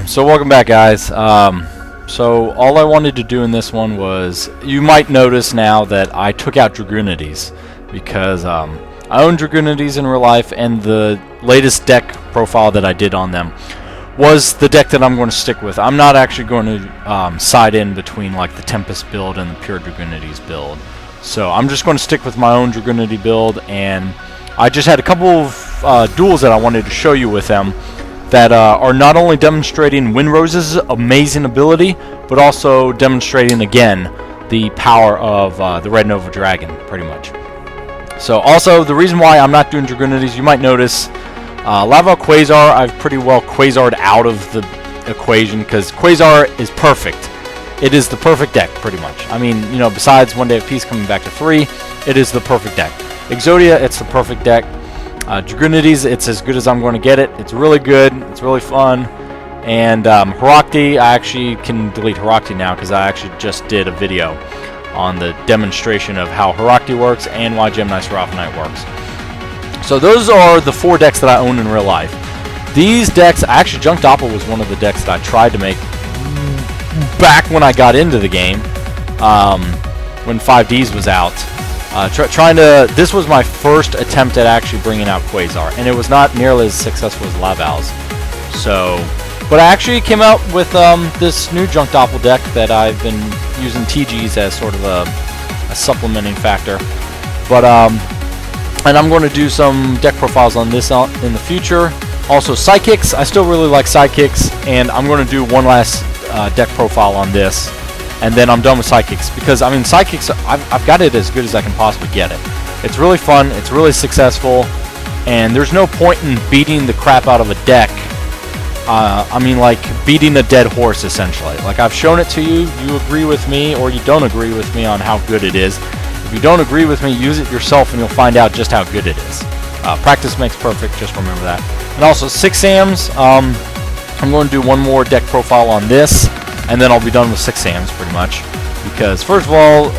So welcome back, guys. So all I wanted to do in this one was, you might notice now that I took out Dragunities because I own Dragunities in real life, and the latest deck profile that I did on them was the deck that I'm going to stick with. I'm not actually going to side in between like the Tempest build and the pure Dragunities build. So I'm just going to stick with my own Dragunity build, and I just had a couple of duels that I wanted to show you with them that are not only demonstrating Windrose's amazing ability, but also demonstrating again the power of the Red Nova Dragon, pretty much. So also, the reason why I'm not doing Dragunities, you might notice Lava Quasar, I've pretty well Quasar'd out of the equation, because Quasar is perfect. It is the perfect deck, pretty much. I mean, you know, besides One Day of Peace coming back to 3, it is the perfect deck. Exodia, it's the perfect deck. Dragunities, it's as good as I'm going to get it. It's really good. It's really fun. And Herakti, I actually can delete Herakti now because I actually just did a video on the demonstration of how Herakti works and why Gemini Seraphonite works. So those are the 4 decks that I own in real life. These decks, actually Junk Doppel was one of the decks that I tried to make back when I got into the game, when 5Ds was out. This was my first attempt at actually bringing out Quasar, and it was not nearly as successful as Lavals. So, but I actually came out with this new Junk Doppel deck that I've been using TGs as sort of a supplementing factor. But and I'm going to do some deck profiles on this in the future. Also, Psychics. I still really like Psychics, and I'm going to do one last deck profile on this. And then I'm done with Psychics, because I mean Psychics, I've got it as good as I can possibly get it. It's really fun, it's really successful, and there's no point in beating the crap out of a deck. I mean, like beating a dead horse, essentially. Like, I've shown it to you, you agree with me or you don't agree with me on how good it is. If you don't agree with me, use it yourself and you'll find out just how good it is. Practice makes perfect, just remember that. And also 6 Sams, I'm going to do one more deck profile on this, and then I'll be done with 6 Sams, pretty much. Because, first of all,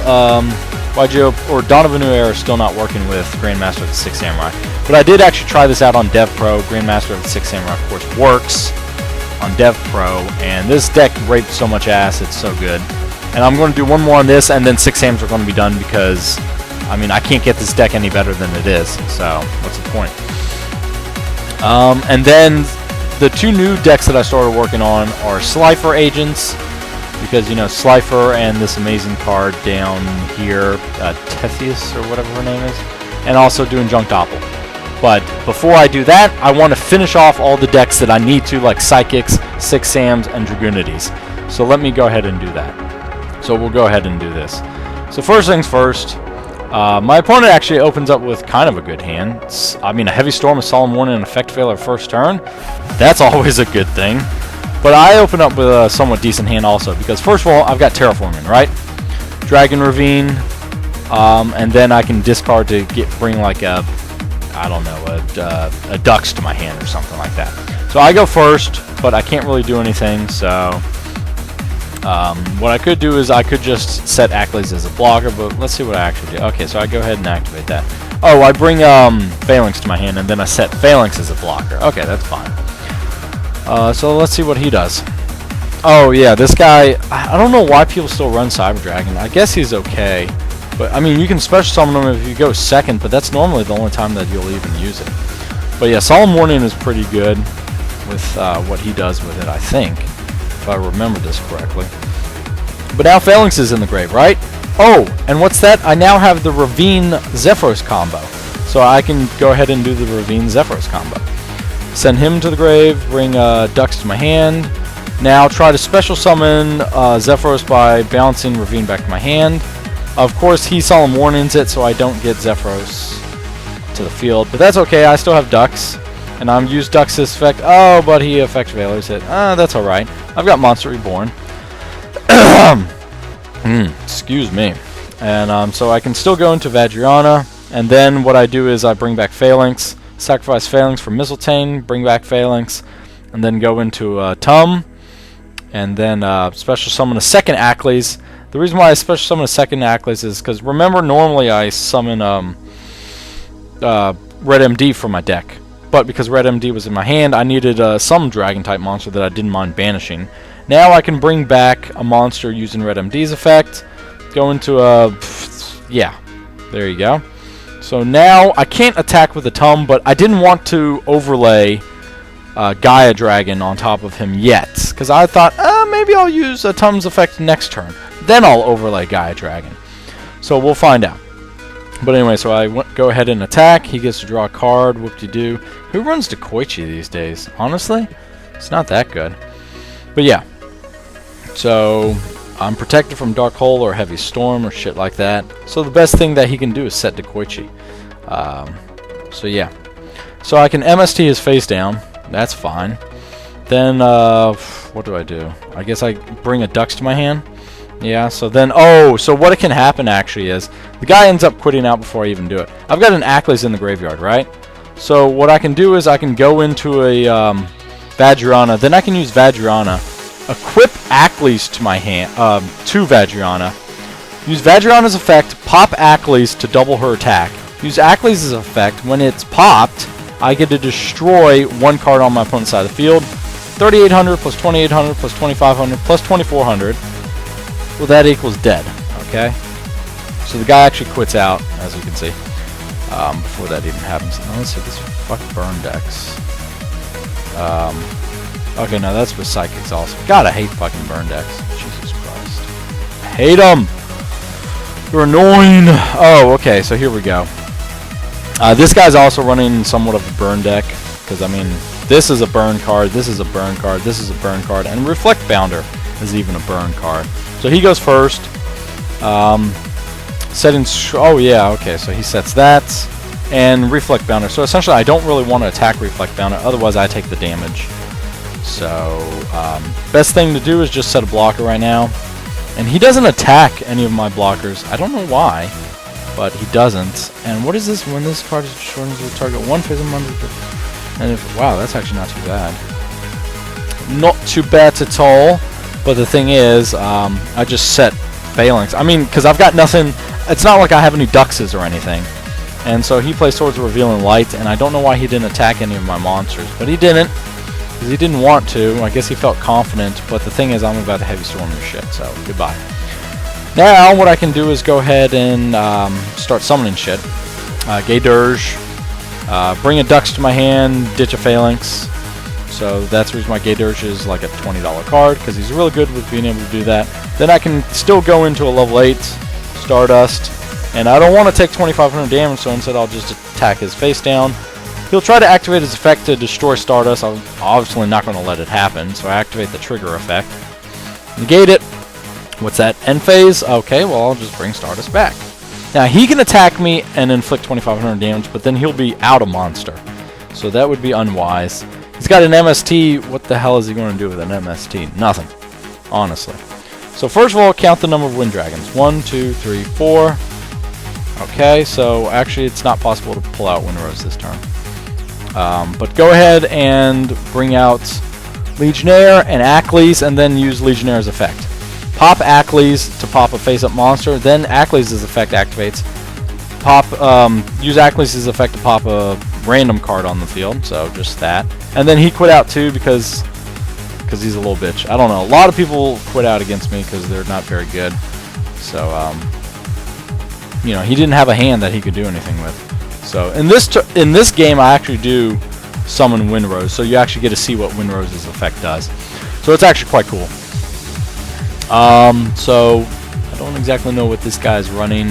YGO or Dawn of a New Era is still not working with Grandmaster of the 6 Samurai. But I did actually try this out on Dev Pro. Grandmaster of the 6 Samurai, of course, works on Dev Pro. And this deck raped so much ass, it's so good. And I'm going to do one more on this, and then 6 Sams are going to be done, because, I mean, I can't get this deck any better than it is. So, what's the point? And then the 2 new decks that I started working on are Slifer Agents, because, you know, Slifer and this amazing card down here, Tethius, or whatever her name is, and also doing Junk Doppel. But before I do that, I want to finish off all the decks that I need to, like Psychics, 6 Sams, and Dragunities. So let me go ahead and do that. So we'll go ahead and do this. So first things first, my opponent actually opens up with kind of a good hand. I mean, a Heavy Storm, a Solemn Warning, and Effect Failure first turn. That's always a good thing. But I open up with a somewhat decent hand also, because first of all, I've got Terraforming, right? Dragon Ravine, and then I can discard to bring like a, I don't know, a Dux to my hand or something like that. So I go first, but I can't really do anything, so what I could do is I could just set Ackley's as a blocker, but let's see what I actually do. Okay, so I go ahead and activate that. Oh, I bring Phalanx to my hand, and then I set Phalanx as a blocker. Okay, that's fine. So let's see what he does. Oh yeah, this guy, I don't know why people still run Cyber Dragon. I guess he's okay. But I mean, you can special summon him if you go second, but that's normally the only time that you'll even use it. But yeah, Solemn Warning is pretty good with what he does with it, I think, if I remember this correctly. But now Phalanx is in the grave, right? Oh, and what's that? I now have the Ravine Zephyros combo. So I can go ahead and do the Ravine Zephyros combo. Send him to the grave, bring Dux to my hand. Now try to special summon Zephyros by bouncing Ravine back to my hand. Of course, he Solemn Warnings it, so I don't get Zephyros to the field. But that's okay, I still have Dux. And I'm used Dux's effect. Oh, but he Effect Failures it. That's alright. I've got Monster Reborn. Excuse me. And so I can still go into Vajrayana. And then what I do is I bring back Phalanx. Sacrifice Phalanx for Mistletoe, bring back Phalanx, and then go into Tum, and then special summon a second Ackley's. The reason why I special summon a second Ackley's is because, remember, normally I summon Red MD for my deck. but because Red MD was in my hand, I needed some Dragon-type monster that I didn't mind banishing. Now I can bring back a monster using Red MD's effect. Go into a... yeah, there you go. So now I can't attack with a Tum, but I didn't want to overlay Gaia Dragon on top of him yet, because I thought, maybe I'll use a Tum's effect next turn. Then I'll overlay Gaia Dragon. So we'll find out. But anyway, so I go ahead and attack. He gets to draw a card. Whoop-de-doo. Who runs Dekoichi these days? Honestly, it's not that good. But yeah. So I'm protected from Dark Hole or Heavy Storm or shit like that. So the best thing that he can do is set Dekoichi. So yeah. So I can MST his face down. That's fine. Then, what do? I guess I bring a Dux to my hand. Yeah, so then, so what can happen actually is, the guy ends up quitting out before I even do it. I've got an Acklys in the graveyard, right? So what I can do is I can go into a Vajrayana, then I can use Vajrayana, equip Acklys to my hand, to Vajrayana, use Vajrayana's effect, pop Acklys to double her attack. Use Acklys' effect, when it's popped, I get to destroy one card on my opponent's side of the field. 3,800 plus 2,800 plus 2,500 plus 2,400. Well, that equals dead, okay? So the guy actually quits out, as you can see, before that even happens. Now, let's see, this fucking burn decks. Okay, no, that's with Psychics also. God, I hate fucking burn decks. Jesus Christ. I hate them! They're annoying! Oh, okay, so here we go. This guy's also running somewhat of a burn deck, because, I mean, this is a burn card, this is a burn card, this is a burn card, and Reflect Bounder is even a burn card. So he goes first. Oh yeah, okay, so he sets that. And Reflect Bounder. So essentially I don't really want to attack Reflect Bounder, otherwise I take the damage. So, best thing to do is just set a blocker right now. And he doesn't attack any of my blockers. I don't know why, but he doesn't. And what is this? When this card is destroyed, the target one phase of monster. And if, wow, that's actually not too bad. Not too bad at all. But the thing is, I just set Phalanx. I mean, because I've got nothing. It's not like I have any Duxes or anything. And so he plays towards Revealing Light, and I don't know why he didn't attack any of my monsters. But he didn't, because he didn't want to. I guess he felt confident. But the thing is, I'm about to Heavy Storm your shit, so goodbye. Now, what I can do is go ahead and start summoning shit. Gay Dirge. Bring a Dux to my hand, ditch a Phalanx. So that's the reason why Gay Dirge is like a $20 card, because he's really good with being able to do that. Then I can still go into a level 8 Stardust, and I don't want to take 2,500 damage, so instead I'll just attack his face down. He'll try to activate his effect to destroy Stardust. I'm obviously not going to let it happen, so I activate the trigger effect. Negate it. What's that? End phase? Okay, well I'll just bring Stardust back. Now he can attack me and inflict 2,500 damage, but then he'll be out a monster. So that would be unwise. He's got an MST. What the hell is he going to do with an MST? Nothing. Honestly. So first of all, count the number of Wind Dragons. 1, 2, 3, 4. Okay, so actually it's not possible to pull out Windrose this turn. But go ahead and bring out Legionnaire and Acklys, and then use Legionnaire's effect. Pop Acklys to pop a face-up monster, then Acklys' effect activates. Use Acklys' effect to pop a random card on the field, so just that. And then he quit out too because he's a little bitch. I don't know. A lot of people quit out against me because they're not very good. So, you know, he didn't have a hand that he could do anything with. So in this game, I actually do summon Windrose, so you actually get to see what Windrose's effect does. So it's actually quite cool. So I don't exactly know what this guy's running.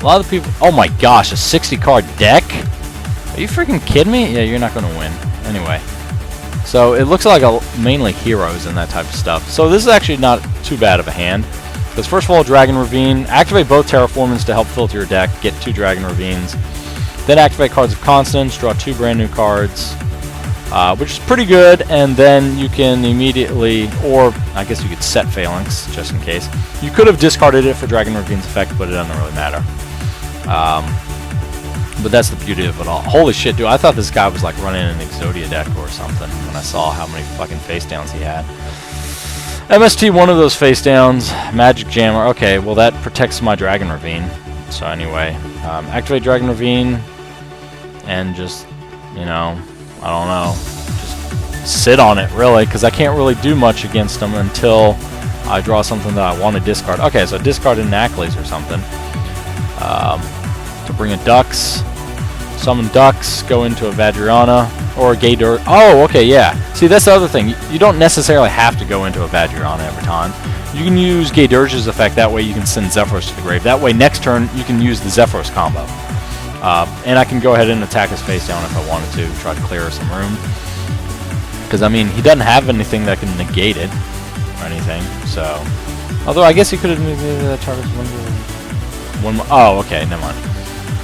A lot of people. Oh my gosh, a 60-card deck? Are you freaking kidding me? Yeah, you're not going to win. Anyway. So it looks like mainly heroes and that type of stuff. So this is actually not too bad of a hand. Because first of all, Dragon Ravine. Activate both Terraformings to help filter your deck. Get 2 Dragon Ravines. Then activate Cards of Constance. Draw 2 brand new cards. Which is pretty good. And then you can immediately, or I guess you could set Phalanx just in case. You could have discarded it for Dragon Ravine's effect, but it doesn't really matter. But that's the beauty of it all. Holy shit, dude. I thought this guy was like running an Exodia deck or something when I saw how many fucking face downs he had. MST, one of those face downs. Magic Jammer. Okay, well that protects my Dragon Ravine. So anyway, activate Dragon Ravine and just, you know, I don't know. Just sit on it, really, because I can't really do much against them until I draw something that I want to discard. Okay, so discard an Ackley's or something. To bring in Ducks. Summon Ducks, go into a Vadriana, or a Gator. Oh, okay, yeah. See, that's the other thing. You don't necessarily have to go into a Vadriana every time. You can use Gaydurge's effect, that way you can send Zephyros to the grave. That way, next turn, you can use the Zephyros combo. And I can go ahead and attack his face down if I wanted to, try to clear some room. Because, I mean, he doesn't have anything that can negate it, or anything, so... Although, I guess he could have negated that target's one more... Oh, okay, never mind.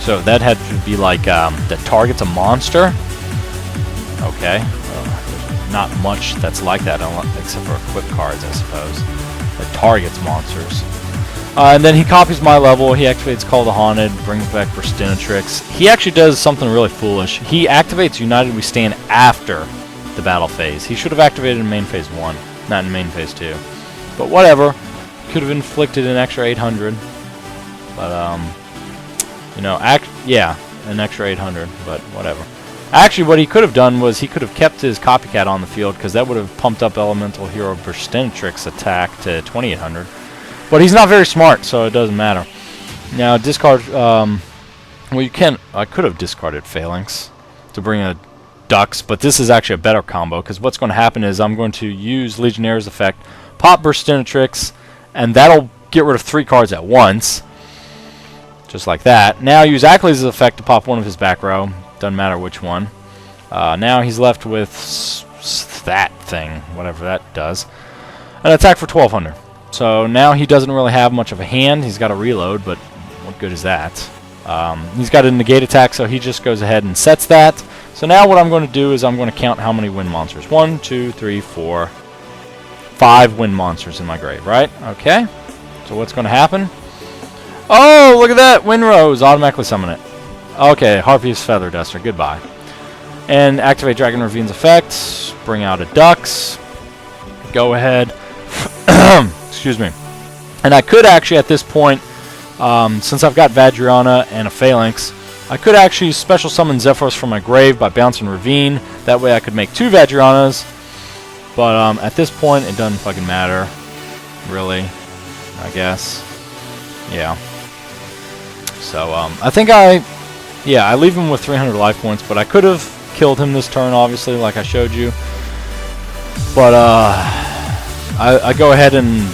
So, that had to be like, that target's a monster? Okay. There's not much that's like that, except for equip cards, I suppose. That targets monsters. And then he copies my level, he activates Call the Haunted, brings back Burstinatrix. He actually does something really foolish. He activates United We Stand after the battle phase. He should have activated in main phase 1, not in main phase 2. But whatever. Could have inflicted an extra 800. But, you know, yeah, an extra 800, but whatever. Actually, what he could have done was he could have kept his Copycat on the field, because that would have pumped up Elemental Hero Burstinatrix attack to 2800. But he's not very smart, so it doesn't matter. Now, discard... well, you can... I could have discarded Phalanx to bring a Ducks, but this is actually a better combo, because what's going to happen is I'm going to use Legionnaire's effect, pop Burstinatrix, and that'll get rid of 3 cards at once. Just like that. Now use Ackley's effect to pop one of his back row. Doesn't matter which one. Now he's left with that thing, whatever that does. An attack for 1200. So now he doesn't really have much of a hand. He's got a reload, but what good is that? He's got a negate attack, so he just goes ahead and sets that. So now what I'm going to do is I'm going to count how many wind monsters. 1, 2, 3, 4, 5 wind monsters in my grave, right? Okay. So what's going to happen? Oh, look at that! Windrose! Automatically summon it. Okay, Harpy's Feather Duster. Goodbye. And activate Dragon Ravine's effect. Bring out a Ducks. Go ahead. Excuse me. And I could actually, at this point, since I've got Vadriana and a Phalanx, I could actually special summon Zephyros from my grave by bouncing Ravine. That way I could make 2 Vadrianas. But at this point, it doesn't fucking matter. Really, I guess. Yeah. So, I think I leave him with 300 life points, but I could have killed him this turn, obviously, like I showed you. But, I go ahead and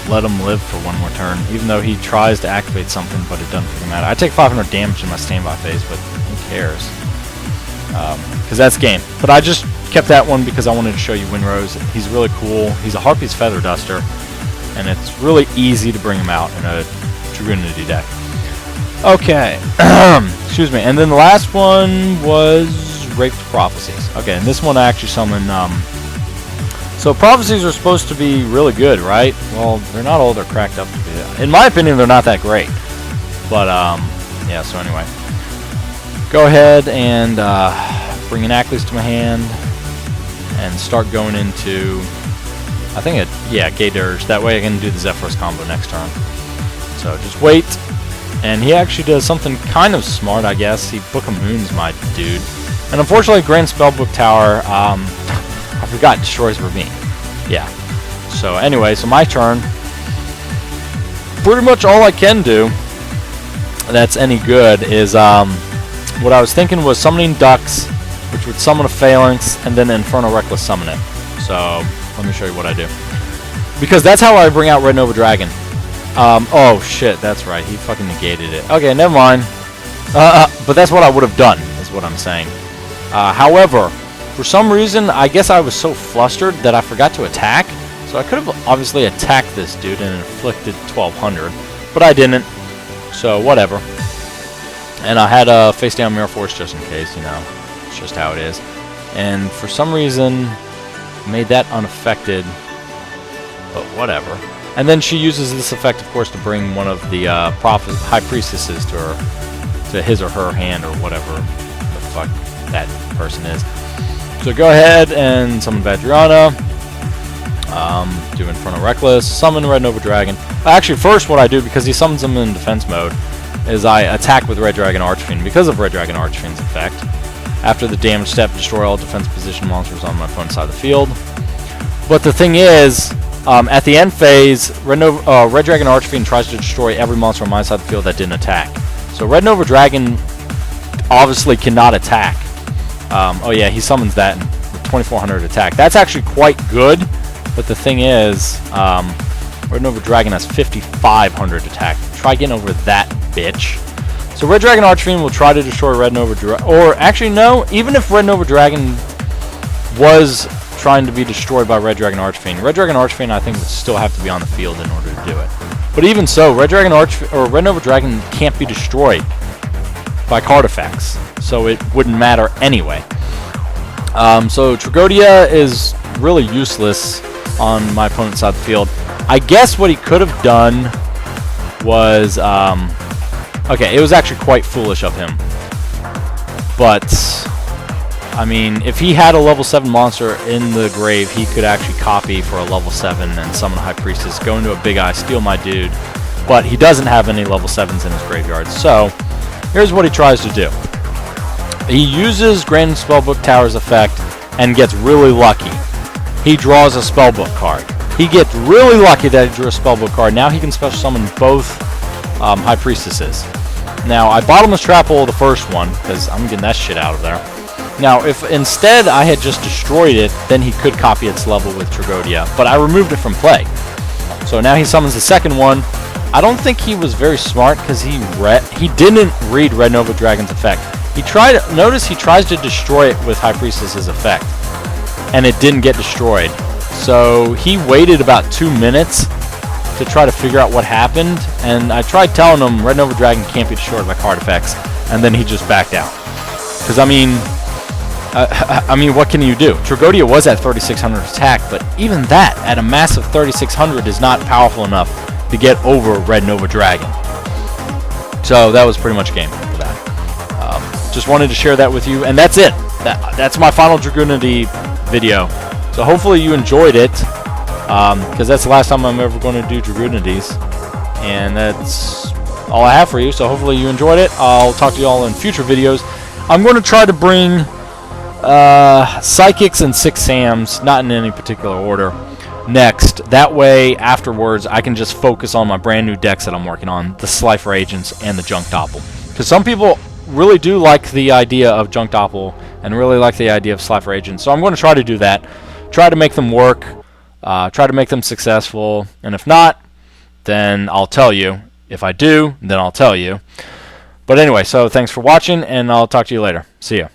let him live for one more turn, even though he tries to activate something, but it doesn't fucking matter. I take 500 damage in my standby phase, but who cares? Because that's game. But I just kept that one because I wanted to show you Windrose. He's really cool. He's a Harpy's Feather Duster, and it's really easy to bring him out in a Dragunity deck. Okay, excuse me, and then the last one was Raped Prophecies. Okay, and this one I actually summoned, so Prophecies are supposed to be really good, right? Well, they're not all they're cracked up to be. In my opinion, they're not that great. But, yeah, so anyway. Go ahead and bring an Ackley's to my hand and start going into, I think Gaydurge. That way I can do the Zephyros combo next turn. So just wait. And he actually does something kind of smart, I guess. He Book of Moons my dude. And unfortunately, Grand Spellbook Tower, I forgot, destroys Ravine. Yeah. So anyway, so my turn. Pretty much all I can do that's any good is, what I was thinking was summoning Ducks, which would summon a Phalanx, and then Infernal Reckless summon it. So, let me show you what I do. Because that's how I bring out Red Nova Dragon. Oh shit, that's right, he fucking negated it. Okay, never mind. But that's what I would have done, is what I'm saying. However, for some reason, I guess I was so flustered that I forgot to attack. So I could have obviously attacked this dude and inflicted 1200, but I didn't. So, whatever. And I had a face down Mirror Force just in case, you know. It's just how it is. And for some reason, made that unaffected. But whatever. And then she uses this effect, of course, to bring one of the High Priestesses to his or her hand, or whatever the fuck that person is. So go ahead and summon Vadriana. Do Infernal Reckless. Summon Red Nova Dragon. Actually, first what I do, because he summons them in defense mode, is I attack with Red Dragon Archfiend because of Red Dragon Archfiend's effect. After the damage step, destroy all defense position monsters on my opponent's side of the field. But the thing is, at the end phase, Red Dragon Archfiend tries to destroy every monster on my side of the field that didn't attack. So Red Nova Dragon obviously cannot attack. Oh yeah, he summons that with 2400 attack. That's actually quite good, but the thing is, Red Nova Dragon has 5500 attack. Try getting over that bitch. So Red Dragon Archfiend will try to destroy Red Nova Dragon, or actually no, even if Red Nova Dragon was trying to be destroyed by Red Dragon Archfiend, Red Dragon Archfiend I think would still have to be on the field in order to do it. But even so, Red Nova Dragon can't be destroyed by card effects, so it wouldn't matter anyway. So Dragonities is really useless on my opponent's side of the field. I guess what he could have done was, okay, it was actually quite foolish of him. But, I mean, if he had a level 7 monster in the grave, he could actually copy for a level 7 and summon a High Priestess, go into a Big Eye, steal my dude. But he doesn't have any level 7s in his graveyard, so here's what he tries to do. He uses Grand Spellbook Tower's effect and gets really lucky. He draws a Spellbook card. He gets really lucky that he drew a Spellbook card. Now he can special summon both High Priestesses. Now, I Bottomless Trap Hole the first one, because I'm getting that shit out of there. Now, if instead I had just destroyed it, then he could copy its level with Dragonities, but I removed it from play. So now he summons the second one. I don't think he was very smart, because he didn't read Red Nova Dragon's effect. Notice he tries to destroy it with High Priestess's effect, and it didn't get destroyed. So he waited about 2 minutes to try to figure out what happened, and I tried telling him Red Nova Dragon can't be destroyed by card effects, and then he just backed out. Because I mean, what can you do? Dragonities was at 3600 attack, but even that, at a massive 3600, is not powerful enough to get over Red Nova Dragon. So that was pretty much game for that. Just wanted to share that with you, and that's it. That's my final Dragunities video. So hopefully you enjoyed it, because that's the last time I'm ever going to do Dragunities, and that's all I have for you. So hopefully you enjoyed it. I'll talk to you all in future videos. I'm going to try to bring Psychics and 6 Sams, not in any particular order, next. That way, afterwards, I can just focus on my brand new decks that I'm working on, the Slifer Agents and the Junk Doppel. Because some people really do like the idea of Junk Doppel and really like the idea of Slifer Agents. So I'm going to try to do that. Try to make them work. Try to make them successful. And if not, then I'll tell you. If I do, then I'll tell you. But anyway, so thanks for watching, and I'll talk to you later. See ya.